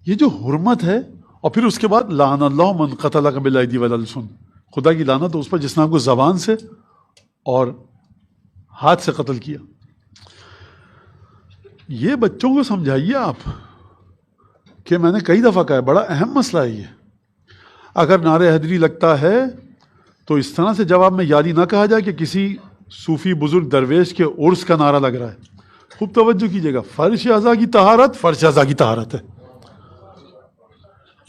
یہ جو حرمت ہے، اور پھر اس کے بعد لعن اللہ من قتل بالایدی والالسن، خدا کی لعنت اس پر جس نے آپ کو زبان سے اور ہاتھ سے قتل کیا. یہ بچوں کو سمجھائیے آپ کہ میں نے کئی دفعہ کہا ہے بڑا اہم مسئلہ ہے یہ. اگر نعرہ حیدری لگتا ہے تو اس طرح سے جواب میں یادی نہ کہا جائے کہ کسی صوفی بزرگ درویش کے عرس کا نعرہ لگ رہا ہے. خوب توجہ کیجیے گا، فرش اعضاء کی طہارت فرش اعضاء کی طہارت ہے.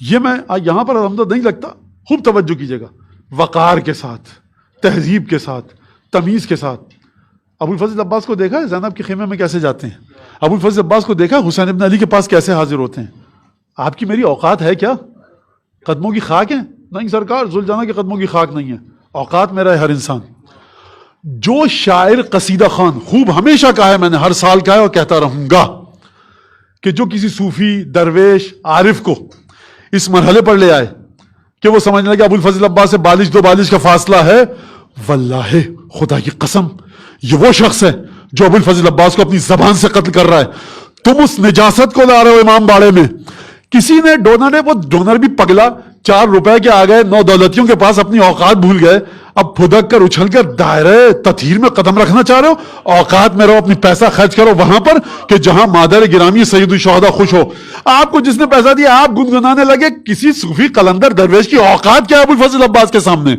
یہ میں یہاں پر الحمد نہیں لگتا. خوب توجہ کیجیے گا، وقار کے ساتھ، تہذیب کے ساتھ، تمیز کے ساتھ. ابو الفضل عباس کو دیکھا ہے زینب کے خیمے میں کیسے جاتے ہیں؟ ابو الفضل عباس کو دیکھا حسین ابن علی کے پاس کیسے حاضر ہوتے ہیں؟ آپ کی میری اوقات ہے کیا؟ قدموں کی خاک ہیں؟ نہیں سرکار، ذوالجناح کے قدموں کی خاک نہیں ہے. اوقات میرا ہے ہر انسان. جو شاعر قصیدہ خان، خوب ہمیشہ کہا ہے میں نے، ہر سال کہا ہے اور کہتا رہوں گا، کہ جو کسی صوفی درویش عارف کو اس مرحلے پر لے آئے کہ وہ سمجھنے لگے ابو الفضل عباس سے بالش دو بالش کا فاصلہ ہے، واللہ خدا کی قسم یہ وہ شخص ہے جو ابو الفضل عباس کو اپنی زبان سے قتل کر رہا ہے. تم اس نجاست کو لا رہے ہو امام باڑے میں. کسی نے ڈونر نے، وہ ڈونر بھی پگلا، 4 روپے کے آ گئے، 9 دولتیوں کے پاس اپنی اوقات بھول گئے. اب پھدک کر اچھل کر دائرے تطہیر میں قدم رکھنا چاہ رہے ہو. اوقات میں رہو، اپنی پیسہ خرچ کرو وہاں پر کہ جہاں مادر گرامی سید الشہداء خوش ہو. آپ کو جس نے پیسہ دیا آپ گنگنانے لگے. کسی صوفی قلندر درویش کی اوقات کیا ہے ابو الفضل عباس کے سامنے؟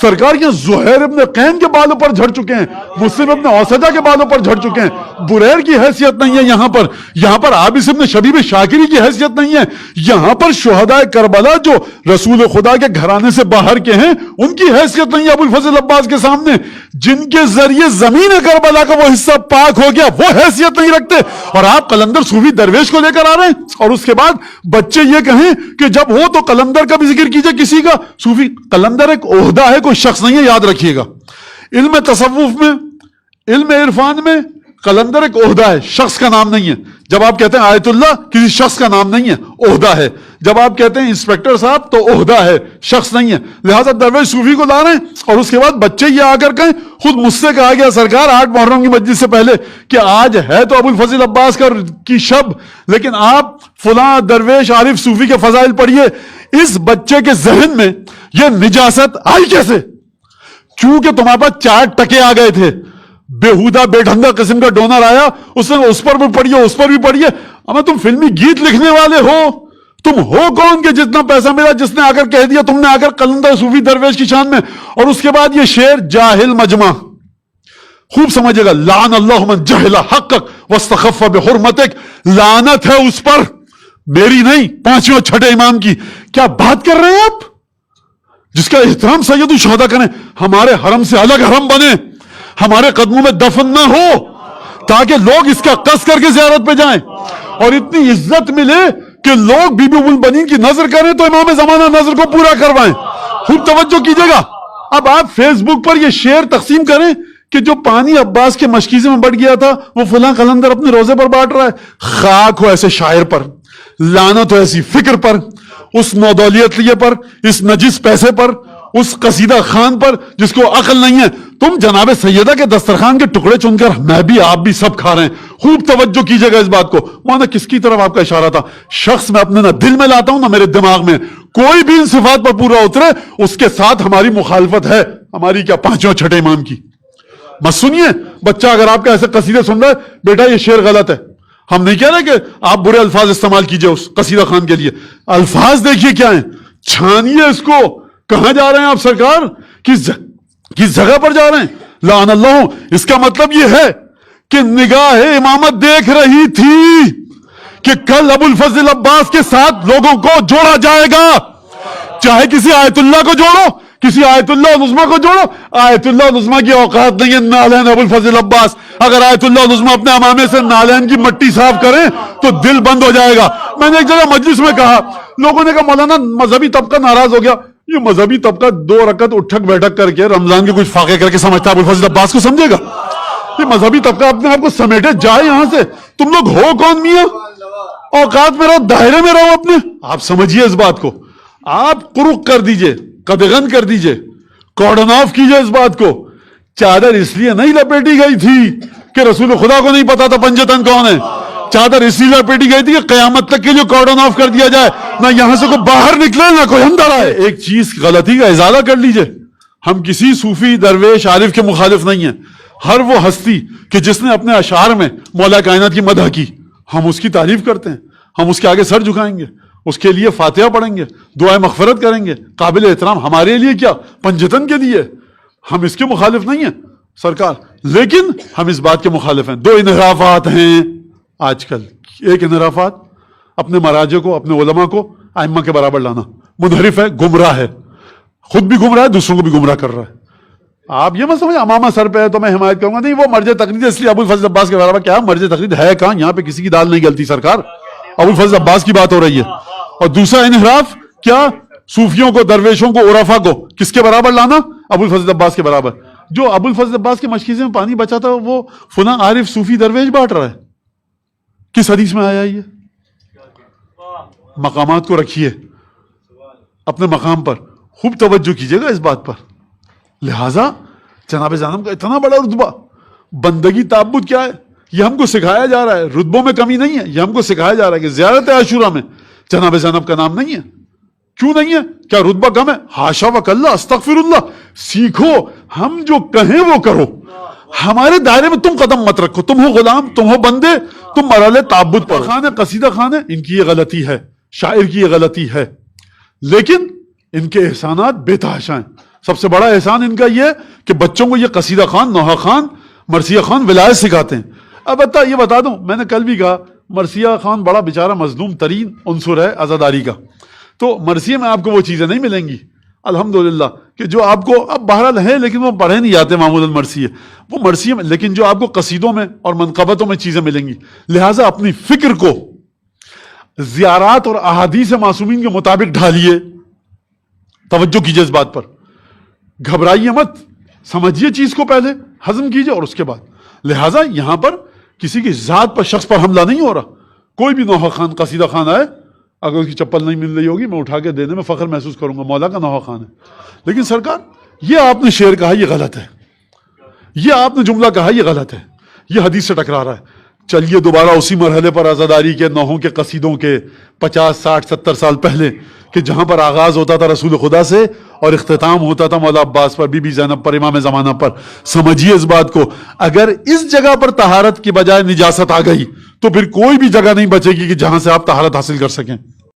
سرکار کے زہیر ابن قین کے بالوں پر جھڑ چکے ہیں، مسلم ابن اوسجہ کے بالوں پر جھڑ چکے ہیں. بریر کی حیثیت نہیں ہے یہاں پر عابس ابن شبیب شاکری کی حیثیت نہیں ہے. یہاں پر شہداء کربلا جو رسول خدا کے گھرانے سے باہر کے ہیں ان کی حیثیت نہیں ہے ابو الفضل عباس کے سامنے. جن کے ذریعے زمین کربلا کا وہ حصہ پاک ہو گیا وہ حیثیت نہیں رکھتے، اور آپ قلندر صوفی درویش کو لے کر آ رہے ہیں. اور اس کے بعد بچے یہ کہیں کہ جب ہو تو قلندر کا بھی ذکر کیجئے. کسی کا صوفی قلندر ایک عہدہ ہے، کوئی شخص نہیں ہے، یاد رکھیے گا. علم تصوف میں، علم عرفان میں قلندر ایک عہدہ ہے، شخص کا نام نہیں ہے. جب آپ کہتے ہیں آیت اللہ، کسی شخص کا نام نہیں ہے، عہدہ ہے. جب آپ کہتے ہیں انسپیکٹر صاحب تو عہدہ ہے، شخص نہیں ہے. لہٰذا درویش صوفی کو لا رہے ہیں اور اس کے بعد بچے یہ آ کر کہیں. خود مجھ سے کہا گیا سرکار 8 محرم کی مجلس سے پہلے کہ آج ہے تو ابو الفضل عباس کی شب، لیکن آپ فلاں درویش عارف صوفی کے فضائل پڑھیے. اس بچے کے ذہن میں یہ نجاست آئی کیسے؟ چونکہ تمہارے پاس 4 ٹکے آ گئے تھے، بےہودہ بے ڈھنگا قسم کا ڈونر آیا، اس نے اس پر بھی پڑھیے اس پر بھی پڑھیے. اما تم فلمی گیت لکھنے والے ہو؟ تم ہو کون کہ جتنا پیسہ ملا جس نے آ کر کہہ دیا تم نے آ کر قلندر صوفی درویش کی شان میں؟ اور اس کے بعد یہ شعر جاہل مجمع. خوب سمجھے گا، لعن اللہ من جہل حقک واستخف بحرمتک. لعنت ہے اس پر، میری نہیں، 5ویں اور 6ٹھے امام کی. کیا بات کر رہے ہیں آپ؟ جس کا احترام سید الشہداء کریں، ہمارے حرم سے الگ حرم بنے، ہمارے قدموں میں دفن نہ ہو تاکہ لوگ اس کا قصد کر کے زیارت پہ جائیں اور اتنی عزت ملے کہ لوگ بی بی ام البنین کی نظر کریں تو امام زمانہ نظر کو پورا کروائیں. خوب توجہ کیجئے گا. اب آپ فیس بک پر یہ شعر تقسیم کریں کہ جو پانی عباس کے مشکیزے میں بڑھ گیا تھا وہ فلاں قلندر اپنے روزے پر بانٹ رہا ہے. خاک ہو ایسے شاعر پر، لعنت ہو ایسی فکر پر، اس نودولیت لیے پر، اس نجس پیسے پر، اس قصیدہ خان پر جس کو عقل نہیں ہے. تم جناب سیدہ کے دسترخوان کے ٹکڑے چن کر میں بھی آپ بھی سب کھا رہے ہیں. خوب توجہ کیجئے گا اس بات کو. مانا کس کی طرف آپ کا اشارہ تھا؟ شخص میں اپنے نہ دل میں لاتا ہوں نہ میرے دماغ میں. کوئی بھی ان صفات پر پورا اترے اس کے ساتھ ہماری مخالفت ہے. ہماری کیا 5 اور 6 امام کی. مت سنیے بچہ اگر آپ کا ایسے قصیدے سن رہا ہے، بیٹا یہ شعر غلط ہے. ہم نہیں کہہ رہے کہ آپ برے الفاظ استعمال کیجئے اس قصیدہ خان کے لیے. الفاظ دیکھیے کیا ہیں، چھانیے اس کو. کہاں جا رہے ہیں آپ سرکار؟ کس جگہ پر جا رہے ہیں؟ لعن اللہ اس کا مطلب یہ ہے کہ نگاہ امامت دیکھ رہی تھی کہ کل ابو الفضل عباس کے ساتھ لوگوں کو جوڑا جائے گا. چاہے کسی آیت اللہ کو جوڑو، کسی آیت اللہ العظمیٰ کو جوڑو. آیت اللہ العظمیٰ کی اوقات نہیں ہے نالین ابو الفضل عباس. اگر آیت اللہ العظمیٰ اپنے امامے سے نالین کی مٹی صاف کریں تو دل بند ہو جائے گا. میں نے ایک جگہ مجلس میں کہا، لوگوں نے کہا مولانا مذہبی طبقہ ناراض ہو گیا. یہ مذہبی طبقہ 2 رکعت اٹھک بیٹھک کر کے رمضان کے کچھ فاقے کر کے سمجھتا ہے ابو الفضل عباس کو سمجھے گا؟ یہ مذہبی طبقہ اپنے آپ کو سمیٹے جائے یہاں سے. تم لوگ ہو کون میاں؟ اوقات میں رہو، دائرے میں رہو اپنے. آپ سمجھیے اس بات کو. آپ قرق کر دیجئے، قدغن کر دیجئے، کارڈن آف کیجئے اس بات کو. چادر اس لیے نہیں لپیٹی گئی تھی کہ رسول خدا کو نہیں پتا تھا پنجتن کون ہے. چادر اس لیے لپیٹی گئی تھی کہ قیامت تک کے لیے کارڈن آف کر دیا جائے، نہ یہاں سے کوئی باہر نکلے نہ کوئی اندر آئے۔ ایک چیز غلطی کا ازالہ کر لیجئے، ہم کسی صوفی درویش عارف کے مخالف نہیں ہیں۔ ہر وہ ہستی کہ جس نے اپنے اشعار میں مولا کائنات کی مدح کی، ہم اس کی تعریف کرتے ہیں، ہم اس کے آگے سر جھکائیں گے، اس کے لیے فاتحہ پڑھیں گے، دعائے مغفرت کریں گے، قابل احترام ہمارے لیے کیا پنجتن کے لیے، ہم اس کے مخالف نہیں ہیں سرکار، لیکن ہم اس بات کے مخالف ہیں۔ دو انحرافات ہیں آج کل، ایک انحرافات اپنے مراجع کو، اپنے علماء کو ائمہ کے برابر لانا، منحرف ہے، گمراہ ہے، خود بھی گمراہ ہے، دوسروں کو بھی گمراہ کر رہا ہے۔ آپ یہ مت سمجھیں امامہ سر پہ ہے تو میں حمایت کروں گا، نہیں، وہ مرجع تقلید اس لیے ابو الفضل عباس کے برابر، کیا مرجع تقلید ہے کہاں؟ یہاں پہ کسی کی دال نہیں گلتی سرکار، ابو الفضل عباس کی بات ہو رہی ہے۔ اور دوسرا انحراف کیا؟ صوفیوں کو، درویشوں کو، عرفا کو کس کے برابر لانا؟ ابو الفضل عباس کے برابر۔ جو ابو الفضل عباس کے مشکیزے میں پانی بچا تھا وہ فلاں عارف صوفی درویش بانٹ رہا ہے، کس حدیث میں آیا یہ؟ مقامات کو رکھیے اپنے مقام پر، خوب توجہ کیجیے گا اس بات پر۔ لہٰذا جناب زینب کا اتنا بڑا رتبہ، بندگی تعبد کیا ہے یہ ہم کو سکھایا جا رہا ہے، رتبوں میں کمی نہیں ہے، یہ ہم کو سکھایا جا رہا ہے کہ زیارت عاشورہ میں جناب زینب کا نام نہیں ہے۔ کیوں نہیں ہے؟ کیا رتبہ کم ہے؟ حاشا وکلا، استغفر اللہ، سیکھو، ہم جو کہیں وہ کرو، ہمارے دائرے میں تم قدم مت رکھو، تم ہو غلام، تم ہو بندے، تم مرحلے تعبد پر خان ہے، قصیدہ خان ہے، ان کی یہ غلطی ہے، شاعر کی یہ غلطی ہے، لیکن ان کے احسانات بے تحاشا ہیں۔ سب سے بڑا احسان ان کا یہ کہ بچوں کو یہ قصیدہ خان، نوحہ خان، مرثیہ خان، ولایت سکھاتے ہیں۔ اب یہ بتا دوں، میں نے کل بھی کہا مرثیہ خان بڑا بیچارہ مظلوم ترین عنصر ہے عزاداری کا، تو مرثیہ میں آپ کو وہ چیزیں نہیں ملیں گی الحمدللہ کہ جو آپ کو اب بہرحال ہے، لیکن وہ پڑھے نہیں جاتے معمولاً مرثیہ، وہ مرثیہ میں، لیکن جو آپ کو قصیدوں میں اور منقبتوں میں چیزیں ملیں گی۔ لہٰذا اپنی فکر کو زیارات اور احادیث معصومین کے مطابق ڈھالیے، توجہ کیجیے اس بات پر، گھبرائیے مت، سمجھیے چیز کو، پہلے ہضم کیجیے اور اس کے بعد۔ لہٰذا یہاں پر کسی کی ذات پر، شخص پر حملہ نہیں ہو رہا۔ کوئی بھی نوحہ خان، قصیدہ خان آئے، اگر اس کی چپل نہیں مل رہی ہوگی میں اٹھا کے دینے میں فخر محسوس کروں گا، مولا کا نوحہ خان ہے۔ لیکن سرکار یہ آپ نے شعر کہا یہ غلط ہے، یہ آپ نے جملہ کہا یہ غلط ہے، یہ حدیث سے ٹکرا رہا ہے۔ چلیے دوبارہ اسی مرحلے پر عزاداری کے نوحوں کے قصیدوں کے 50 60 70 سال پہلے، کہ جہاں پر آغاز ہوتا تھا رسول خدا سے اور اختتام ہوتا تھا مولا عباس پر، بی بی زینب پر، امام زمانہ پر۔ سمجھیے اس بات کو، اگر اس جگہ پر طہارت کی بجائے نجاست آ گئی تو پھر کوئی بھی جگہ نہیں بچے گی کہ جہاں سے آپ طہارت حاصل کر سکیں۔